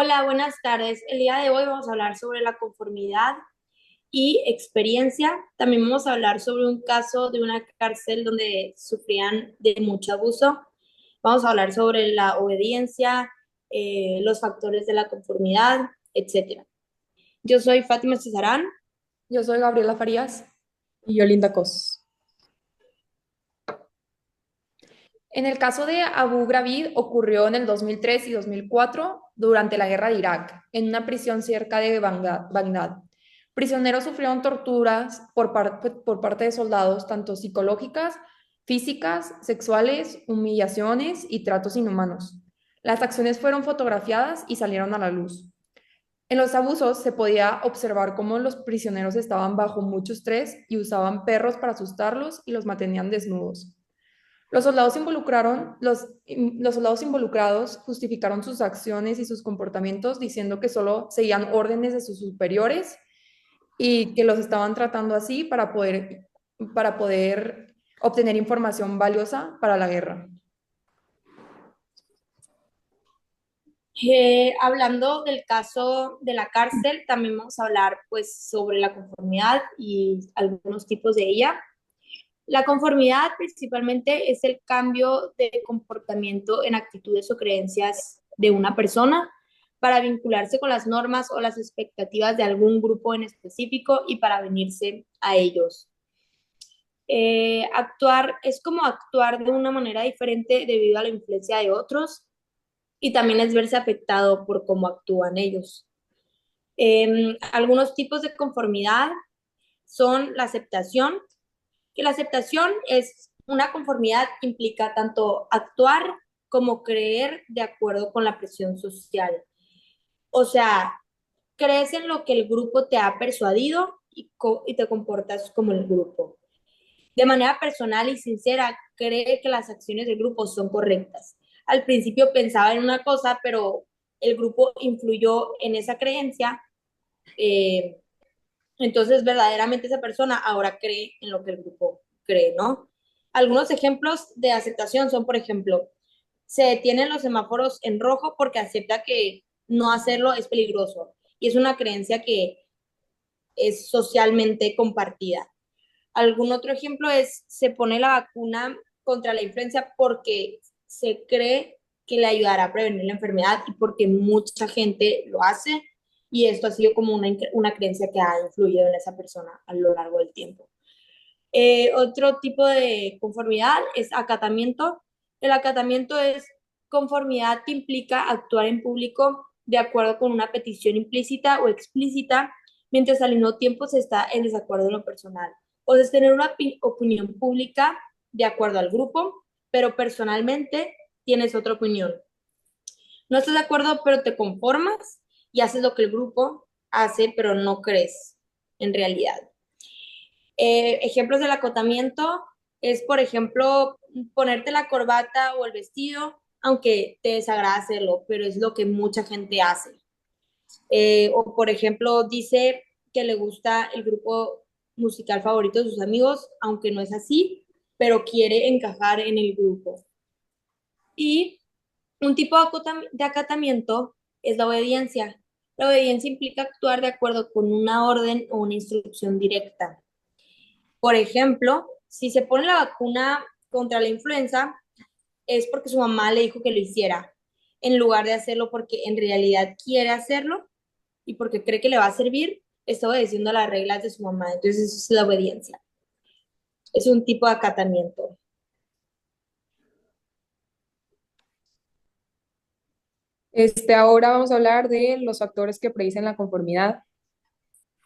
Hola, buenas tardes. El día de hoy vamos a hablar sobre la conformidad y experiencia. También vamos a hablar sobre un caso de una cárcel donde sufrían de mucho abuso. Vamos a hablar sobre la obediencia, los factores de la conformidad, etcétera. Yo soy Fátima Cesarán. Yo soy Gabriela Farías. Y Yolinda Cos. En el caso de Abu Ghraib ocurrió en el 2003 y 2004 durante la guerra de Irak, en una prisión cerca de Bagdad. Prisioneros sufrieron torturas por parte de soldados, tanto psicológicas, físicas, sexuales, humillaciones y tratos inhumanos. Las acciones fueron fotografiadas y salieron a la luz. En los abusos se podía observar cómo los prisioneros estaban bajo mucho estrés y usaban perros para asustarlos y los mantenían desnudos. Los soldados involucrados justificaron sus acciones y sus comportamientos diciendo que solo seguían órdenes de sus superiores y que los estaban tratando así para poder obtener información valiosa para la guerra. Hablando del caso de la cárcel, también vamos a hablar pues sobre la conformidad y algunos tipos de ella. La conformidad principalmente es el cambio de comportamiento en actitudes o creencias de una persona para vincularse con las normas o las expectativas de algún grupo en específico y para venirse a ellos. Actuar es como actuar de una manera diferente debido a la influencia de otros y también es verse afectado por cómo actúan ellos. Algunos tipos de conformidad son la aceptación, que la aceptación es una conformidad que implica tanto actuar como creer de acuerdo con la presión social. O sea, crees en lo que el grupo te ha persuadido y te comportas como el grupo. De manera personal y sincera, cree que las acciones del grupo son correctas. Al principio pensaba en una cosa, pero el grupo influyó en esa creencia, eh, entonces verdaderamente esa persona ahora cree en lo que el grupo cree, ¿no? Algunos ejemplos de aceptación son, por ejemplo, se detienen los semáforos en rojo porque acepta que no hacerlo es peligroso y es una creencia que es socialmente compartida. Algún otro ejemplo es, se pone la vacuna contra la influenza porque se cree que le ayudará a prevenir la enfermedad y porque mucha gente lo hace y esto ha sido como una creencia que ha influido en esa persona a lo largo del tiempo. Otro tipo de conformidad es acatamiento. El acatamiento es conformidad que implica actuar en público de acuerdo con una petición implícita o explícita, mientras al mismo tiempo se está en desacuerdo en lo personal. O sea, es tener una opinión pública de acuerdo al grupo, pero personalmente tienes otra opinión. No estás de acuerdo, pero te conformas y haces lo que el grupo hace, pero no crees en realidad. Ejemplos del acotamiento es, por ejemplo, ponerte la corbata o el vestido, aunque te desagrada hacerlo, pero es lo que mucha gente hace. O, por ejemplo, dice que le gusta el grupo musical favorito de sus amigos, aunque no es así, pero quiere encajar en el grupo. Y un tipo de acatamiento es la obediencia. La obediencia implica actuar de acuerdo con una orden o una instrucción directa. Por ejemplo, si se pone la vacuna contra la influenza, es porque su mamá le dijo que lo hiciera, en lugar de hacerlo porque en realidad quiere hacerlo y porque cree que le va a servir, está obedeciendo las reglas de su mamá. Entonces, eso es la obediencia. Es un tipo de acatamiento. Ahora vamos a hablar de los factores que predicen la conformidad.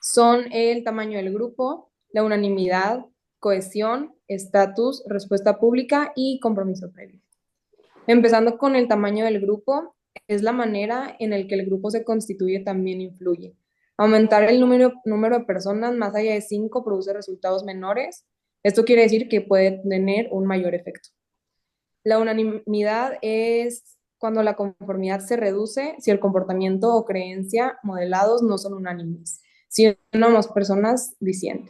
Son el tamaño del grupo, la unanimidad, cohesión, estatus, respuesta pública y compromiso previo. Empezando con el tamaño del grupo, es la manera en la que el grupo se constituye también influye. Aumentar el número de personas más allá de 5 produce resultados menores. Esto quiere decir que puede tener un mayor efecto. La unanimidad es cuando la conformidad se reduce si el comportamiento o creencia modelados no son unánimes, si una o más personas disienten.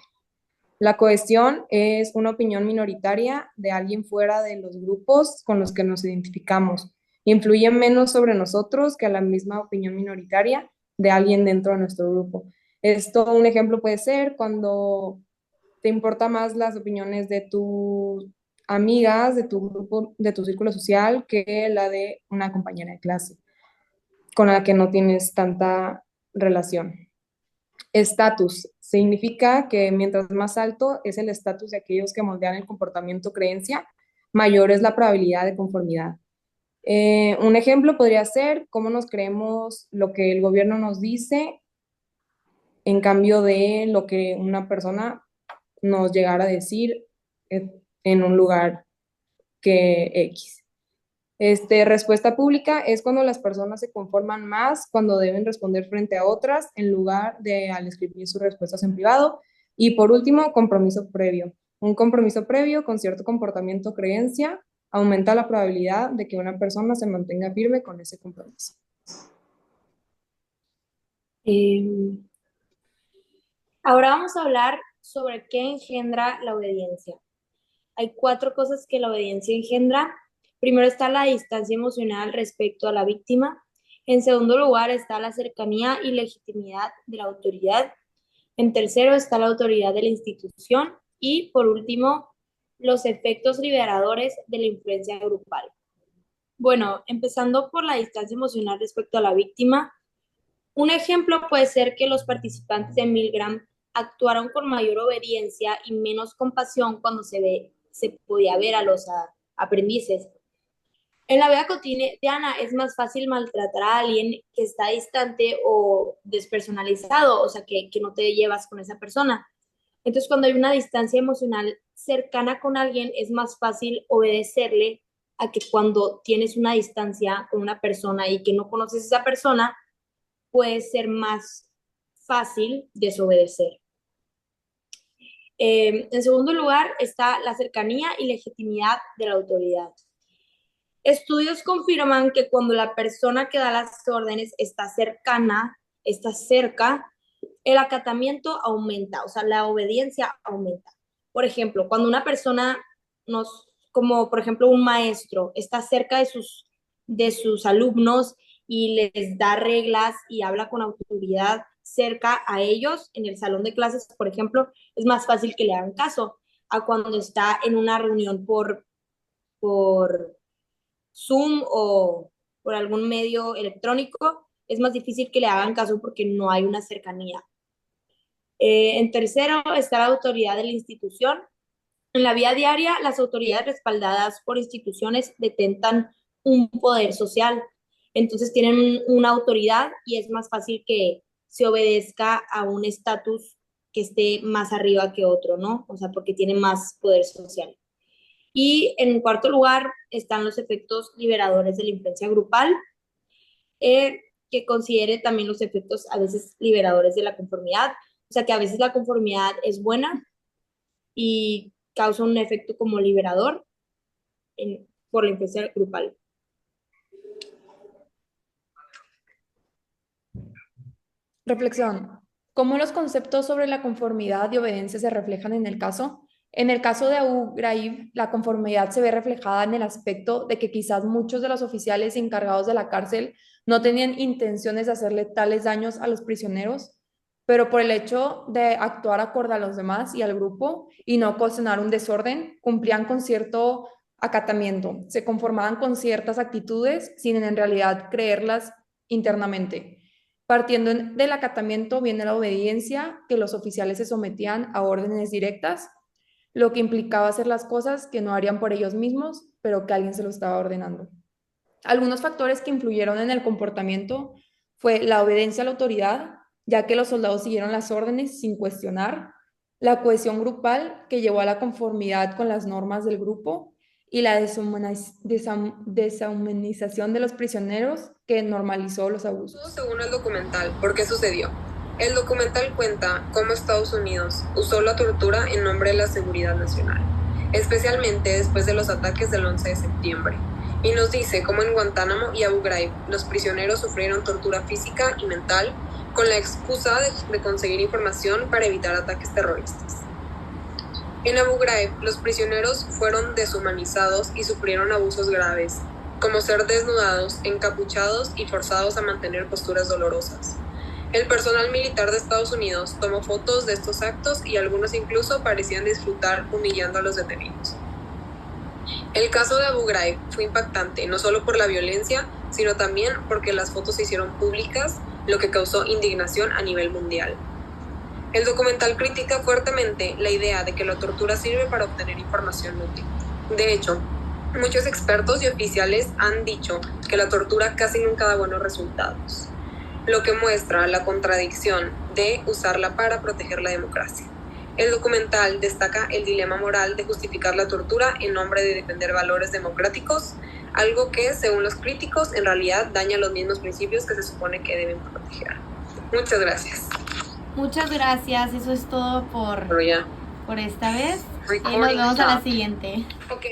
La cohesión es una opinión minoritaria de alguien fuera de los grupos con los que nos identificamos. influyen menos sobre nosotros que a la misma opinión minoritaria de alguien dentro de nuestro grupo. Esto, un ejemplo puede ser cuando te importa más las opiniones de tus amigas, de tu grupo, de tu círculo social, que la de una compañera de clase con la que no tienes tanta relación. Estatus significa que mientras más alto es el estatus de aquellos que moldean el comportamiento o creencia, mayor es la probabilidad de conformidad. Un ejemplo podría ser cómo nos creemos lo que el gobierno nos dice en cambio de lo que una persona nos llegara a decir en un lugar que X. Respuesta pública es cuando las personas se conforman más cuando deben responder frente a otras en lugar de al escribir sus respuestas en privado. Y por último, compromiso previo. Un compromiso previo con cierto comportamiento o creencia aumenta la probabilidad de que una persona se mantenga firme con ese compromiso. Ahora vamos a hablar sobre qué engendra la obediencia. Hay 4 cosas que la obediencia engendra. Primero está la distancia emocional respecto a la víctima. En segundo lugar está la cercanía y legitimidad de la autoridad. En tercero está la autoridad de la institución. Y por último, los efectos liberadores de la influencia grupal. Bueno, empezando por la distancia emocional respecto a la víctima. Un ejemplo puede ser que los participantes de Milgram actuaron con mayor obediencia y menos compasión cuando se podía ver a los aprendices. En la vida cotidiana es más fácil maltratar a alguien que está distante o despersonalizado, o sea, que no te llevas con esa persona. Entonces, cuando hay una distancia emocional cercana con alguien, es más fácil obedecerle a que cuando tienes una distancia con una persona y que no conoces a esa persona, puede ser más fácil desobedecer. En segundo lugar está la cercanía y legitimidad de la autoridad. Estudios confirman que cuando la persona que da las órdenes está cercana, está cerca, el acatamiento aumenta, o sea, la obediencia aumenta. Por ejemplo, cuando una persona, como por ejemplo un maestro, está cerca de sus alumnos y les da reglas y habla con autoridad cerca a ellos en el salón de clases, por ejemplo, es más fácil que le hagan caso a cuando está en una reunión por Zoom o por algún medio electrónico, es más difícil que le hagan caso porque no hay una cercanía. En tercero está la autoridad de la institución. En la vida diaria, las autoridades respaldadas por instituciones detentan un poder social. Entonces tienen una autoridad y es más fácil que se obedezca a un estatus que esté más arriba que otro, ¿no? O sea, porque tiene más poder social. Y en cuarto lugar están los efectos liberadores de la influencia grupal, que considere también los efectos a veces liberadores de la conformidad. O sea, que a veces la conformidad es buena y causa un efecto como liberador por la influencia grupal. Reflexión. ¿Cómo los conceptos sobre la conformidad y obediencia se reflejan en el caso? En el caso de Abu Ghraib, la conformidad se ve reflejada en el aspecto de que quizás muchos de los oficiales encargados de la cárcel no tenían intenciones de hacerle tales daños a los prisioneros, pero por el hecho de actuar acorde a los demás y al grupo y no ocasionar un desorden, cumplían con cierto acatamiento, se conformaban con ciertas actitudes sin en realidad creerlas internamente. Partiendo del acatamiento viene la obediencia, que los oficiales se sometían a órdenes directas, lo que implicaba hacer las cosas que no harían por ellos mismos, pero que alguien se lo estaba ordenando. Algunos factores que influyeron en el comportamiento fue la obediencia a la autoridad, ya que los soldados siguieron las órdenes sin cuestionar, la cohesión grupal, que llevó a la conformidad con las normas del grupo, y la deshumanización de los prisioneros, que normalizó los abusos. Todo según el documental. ¿Por qué sucedió? El documental cuenta cómo Estados Unidos usó la tortura en nombre de la seguridad nacional, especialmente después de los ataques del 11 de septiembre, y nos dice cómo en Guantánamo y Abu Ghraib los prisioneros sufrieron tortura física y mental con la excusa de conseguir información para evitar ataques terroristas. En Abu Ghraib, los prisioneros fueron deshumanizados y sufrieron abusos graves, como ser desnudados, encapuchados y forzados a mantener posturas dolorosas. El personal militar de Estados Unidos tomó fotos de estos actos y algunos incluso parecían disfrutar humillando a los detenidos. El caso de Abu Ghraib fue impactante, no solo por la violencia, sino también porque las fotos se hicieron públicas, lo que causó indignación a nivel mundial. El documental critica fuertemente la idea de que la tortura sirve para obtener información útil. De hecho, muchos expertos y oficiales han dicho que la tortura casi nunca da buenos resultados, lo que muestra la contradicción de usarla para proteger la democracia. El documental destaca el dilema moral de justificar la tortura en nombre de defender valores democráticos, algo que, según los críticos, en realidad daña los mismos principios que se supone que deben proteger. Muchas gracias. Muchas gracias, eso es todo por esta vez. Nos vemos a la siguiente. Ok.